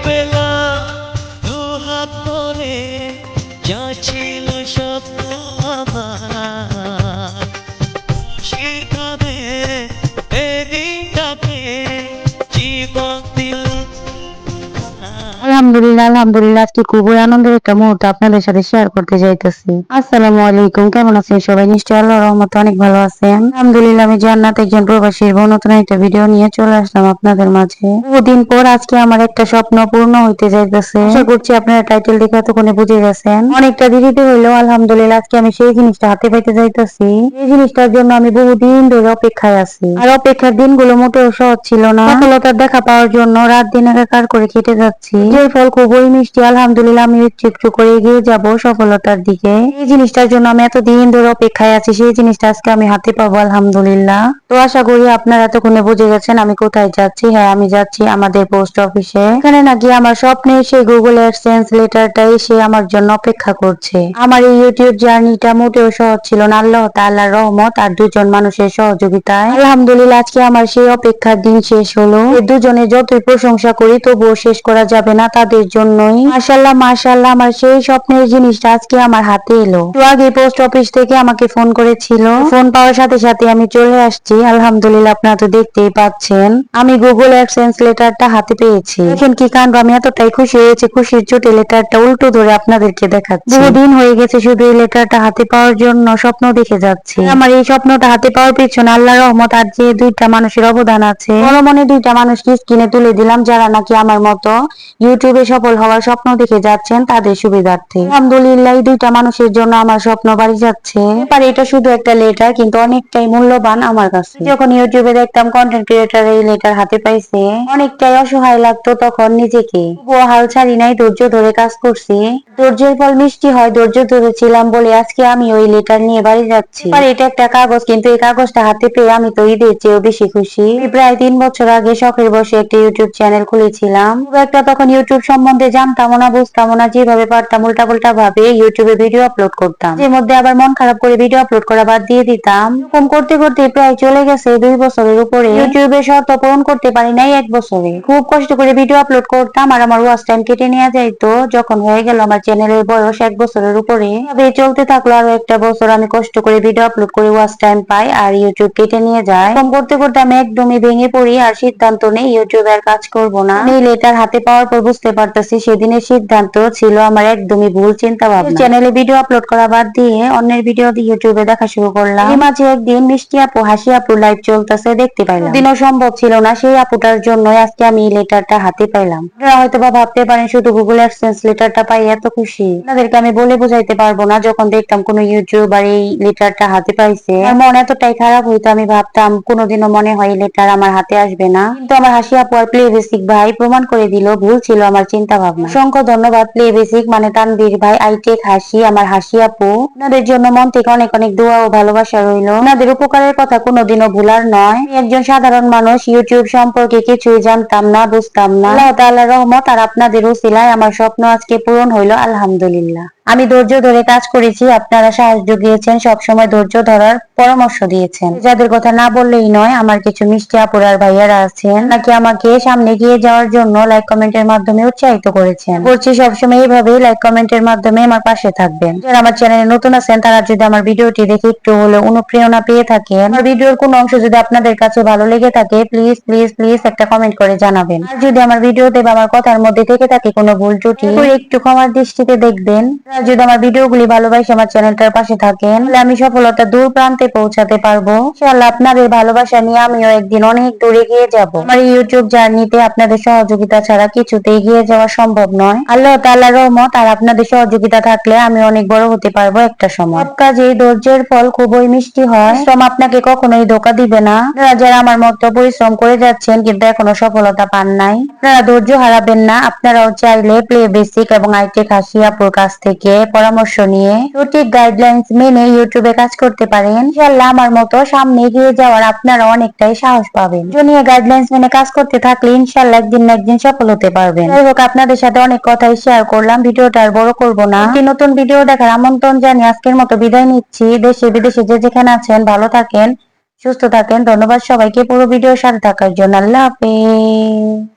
পেলাম দু হাত ভরে যা ছিল স্বপ্ন আমার সেখানে এই দিনটাকে জীবন দিল। আলহামদুলিল্লাহ আলহামদুলিল্লাহ আজকে খুবই আনন্দের একটা মুহূর্ত আপনাদের সাথে শেয়ার করতে যাইতেছি। আসসালামু আলাইকুম, কেমন আছেন সবাই? নিশ্চয়ই আল্লাহর রহমতে অনেক ভালো আছেন। আলহামদুলিল্লাহ আমি জান্নাত একজন প্রবাসীর বোন, নতুন একটা ভিডিও নিয়ে চলে আসলাম আপনাদের মাঝে। বহুদিন পর আজকে আমার একটা স্বপ্ন পূর্ণ হইতে যাইতেছে। আশা করছি আপনারা টাইটেল দেখে এতক্ষণে বুঝে গেছেন। অনেকটা দেরিতে হইলেও আলহামদুলিল্লাহ আজকে আমি সেই জিনিসটা হাতে পাইতে যাইতেছি। এই জিনিসটার জন্য আমি বহুদিন ধরে অপেক্ষায় আছি। আর অপেক্ষার দিনগুলো মোটেও সহজ ছিল না। সফলতার দেখা পাওয়ার জন্য রাত দিন একাকার করে কেটে যাচ্ছি। এর ফল খুবই মিষ্টি। আলহামদুলিল্লাহ আমি একটু একটু করে এগিয়ে যাব সফলতার দিকে। এই জিনিসটার জন্য আমি এতদিন ধরে অপেক্ষায় আছি, সেই জিনিসটা আজকে আমি হাতে পাবো আলহামদুলিল্লাহ। তো আশা করি আপনারা এতক্ষণে বুঝে গেছেন আমি কোথায় যাচ্ছি। হ্যাঁ, আমি যাচ্ছি আমাদের পোস্ট অফিসে। এখানে নাকি আমার স্বপ্নে সেই গুগল অ্যাডসেন্স লেটারটা এসে আমার জন্য অপেক্ষা করছে। আমার এই ইউটিউব জার্নিটা মোটেও সহজ ছিল না। আল্লাহ তাআলার রহমত আর দুজন মানুষের সহযোগিতায় আলহামদুলিল্লাহ আজকে আমার সেই অপেক্ষার দিন শেষ হলো। দুজনে যতই প্রশংসা করি তবুও শেষ করা যাবে না তাদের জন্যই। মাশাআল্লাহ মাশাআল্লাহ, আমার সেই স্বপ্নের জিনিসটা আজকে আমার হাতে এলো। তো আগে পোস্ট অফিস থেকে আমাকে ফোন করেছিল। ফোন পাওয়ার সাথে সাথে আমি চলে আসছি। আলহামদুলিল্লাহ আপনারা তো দেখতেই পাচ্ছেন আমি গুগল অ্যাডসেন্স লেটারটা হাতে পেয়েছি। দেখেন কি কাণ্ড, আমি এতটাই খুশি হয়েছি, খুশির চোটে লেটারটা উল্টো ধরে আপনাদেরকে দেখাচ্ছি। বহুদিন হয়ে গেছে শুধু এই লেটারটা হাতে পাওয়ার জন্য স্বপ্ন দেখে যাচ্ছি। আমার এই স্বপ্নটা হাতে পাওয়ার পিছনে আল্লাহর রহমত আর যে দুইটা মানুষের অবদান আছে, বড় মনে দুইটা মানুষকে স্ক্রিনে তুলে দিলাম যারা নাকি আমার মতো ইউটিউবে সফল হওয়ার স্বপ্ন দেখে যাচ্ছেন তাদের সুবিধার্থে। আলহামদুলিল্লাহ এই দুইটা মানুষের জন্য আমার স্বপ্ন বাড়ি যাচ্ছে। এবার এটা শুধু একটা লেটার কিন্তু অনেকটাই মূল্যবান আমার কাছে। যখন ইউটিউবে দেখতাম কন্টেন্ট ক্রিয়েটর এই লেটার হাতে পাইছে, অনেকটাই অসহায় লাগতো তখন নিজেকে। তবুও হাল ছাড়ি নাই, ধৈর্য ধরে কাজ করছি। ধৈর্যের ফল মিষ্টি হয়, ধৈর্য ধরেছিলাম বলে আজকে আমি ওই লেটার নিয়ে বাড়ি যাচ্ছি। আর এটা একটা কাগজ, কিন্তু এই কাগজটা হাতে পেয়ে আমি তো ঈদের চেয়েও বেশি খুশি। প্রায় 3 বছর আগে শখের বসে একটা ইউটিউব চ্যানেল খুলেছিলাম। খুব একটা তখন ইউটিউব সম্বন্ধে জানতাম না, বুঝতাম না। যেভাবে পারতাম উল্টাপাল্টা ভাবে ইউটিউবে ভিডিও আপলোড করতাম, এর মধ্যে আবার মন খারাপ করে ভিডিও আপলোড করা বাদ দিয়ে দিতাম। এরকম করতে করতে প্রায় চলে গেছে 2 বছরের উপরে। ইউটিউবে শর্ত পূরণ করতে পারি নাই 1 বছরে। খুব কষ্ট করে ভিডিও আপলোড করতাম আর আমার ওয়াচ টাইম কেটে নেওয়া যাইতো। যখন হয়ে গেল আমার চ্যানেলের বয়স 1 বছরের উপরে, তবে চলতে থাকলো আরো একটা বছর। আমি কষ্ট করে ভিডিও আপলোড করে ওয়াচ টাইম পাই আর ইউটিউব কেটে নিয়ে যায়। এরকম করতে করতে আমি একদমই ভেঙে পড়ি আর সিদ্ধান্ত নেই ইউটিউবে আর কাজ করব না। এই লেটার হাতে পাওয়ার পর বুঝতে পারতেছি সেদিনের সিদ্ধান্ত ছিল আমার একদমই ভুল চিন্তা ভাবনা। চ্যানেলে ভিডিও আপলোড করা বাদ দিয়ে অন্যের ভিডিও দিয়ে ইউটিউবে দেখা শুরু করলাম। এই মাঝে একদিন মিষ্টি আপু, হাসি আপু লাইভ চলতেছে দেখতে পাইলাম। দিনও সম্ভব ছিল না, সেই আপুটার জন্য আজকে আমি এই লেটারটা হাতে পাইলাম। আপনারা হয়তো বা ভাবতে পারেন শুধু গুগল অ্যাডসেন্স লেটারটা পাই এত খুশি। আপনাদেরকে আমি বলে বোঝাইতে পারবো না। যখন দেখতাম কোন ইউটিউবার এই লেটারটা হাতে পাইছে, আমার মন এতটাই খারাপ হইতো, আমি ভাবতাম কোনোদিনও মনে হয় এই লেটার আমার হাতে আসবে না। কিন্তু আমার হাসি আপু আর প্লে বেসিক ভাই প্রমাণ করে দিল ভুল ছিল আমার চিন্তা ভাবনা। অসংখ্য ধন্যবাদ প্লে বেসিক মানে তানভীর ভাই, আইটেক হাসি, আমার হাসি আপু। আপনাদের জন্য মন থেকে অনেক অনেক দোয়া ও ভালোবাসা রইল। আপনাদের উপকারের কথা কোনোদিনও ভুলার নয়। আমি একজন সাধারণ মানুষ, ইউটিউব সম্পর্কে কিছুই জানতাম না, বুঝতাম না। আল্লাহ তাআলার রহমত আর আপনাদের উসিলায় আমার স্বপ্ন আজকে পূরণ হইল আলহামদুলিল্লাহ। আমি ধৈর্য ধরে কাজ করেছি, আপনারা সাহস জুগিয়েছেন, সবসময় ধৈর্য ধরার পরামর্শ দিয়েছেন। যাদের কথা না বললেই নয়, আমার কিছু মিষ্টি আপুরার ভাইয়ারা আছেন নাকি আমাকে সামনে গিয়ে যাওয়ার জন্য লাইক কমেন্টের মাধ্যমে উৎসাহিত করেছেন। বলছি সবসময় এইভাবে লাইক কমেন্টের মাধ্যমে আমার পাশে থাকবেন। যারা আমার চ্যানেলে নতুন আছেন তারা যদি আমার ভিডিওটি দেখে একটু হলেও অনুপ্রেরণা পেয়ে থাকেন, আমার ভিডিওর কোনো অংশ যদি আপনাদের কাছে ভালো লেগে থাকে, প্লিজ প্লিজ প্লিজ একটা কমেন্ট করে জানাবেন। আর যদি আমার ভিডিওতে বা আমার কথার মধ্যে থেকে থাকে কোনো ভুল ত্রুটি, একটু ক্ষমার দৃষ্টিতে দেখবেন। যদি আমার ভিডিওগুলি ভালোবাসে আমার চ্যানেলটার পাশে থাকেন, তাহলে আমি সফলতা দূর প্রান্তে পৌঁছাতে পারবো ইনশাআল্লাহ। আপনাদের ভালোবাসা নিয়ে আমিও একদিন অনেক দূরে এগিয়ে যাব। আমার ইউটিউব জার্নিতে আপনাদের সহযোগিতা ছাড়া কিছুতে এগিয়ে যাওয়া সম্ভব নয়। আল্লাহ তাআলার রহমত আর আপনাদের সহযোগিতা থাকলে আমি অনেক বড় হতে পারবো একটা সময়। সব কাজেই ধৈর্যের ফল খুবই মিষ্টি হয়। পরিশ্রম আপনাকে কখনোই ধোঁকা দিবে না। আপনারা যারা আমার মতো পরিশ্রম করে যাচ্ছেন কিন্তু এখনো সফলতা পান নাই, আপনারা ধৈর্য হারাবেন না। আপনারাও চাইলে প্লে বেসিক এবং আইটেক হাসি আপুর কাছ থেকে পরামর্শ নিয়ে সঠিক গাইডলাইন্স মেনে ইউটিউবে কাজ করতে পারেন। ইনশাআল্লাহ আমার মতো সামনে এগিয়ে যাওয়ার আপনারা অনেকটাই সাহস পাবেন। জুনিয়া গাইডলাইন্স মেনে কাজ করতে থাকলে ইনশাআল্লাহ একদিন না একদিন সফল হতে পারবেন। যাই হোক, আপনাদের সাথে অনেক কথাই শেয়ার করলাম, ভিডিওটা আর বড় করব না। একটি নতুন ভিডিও দেখার আমন্ত্রণ জানিয়ে আজকের মতো বিদায় নিচ্ছি। দেশে বিদেশে যে যেখানে আছেন ভালো থাকেন, সুস্থ থাকেন। ধন্যবাদ সবাইকে পুরো ভিডিওর সাথে থাকার জন্য। আল্লাহ হাফেজ।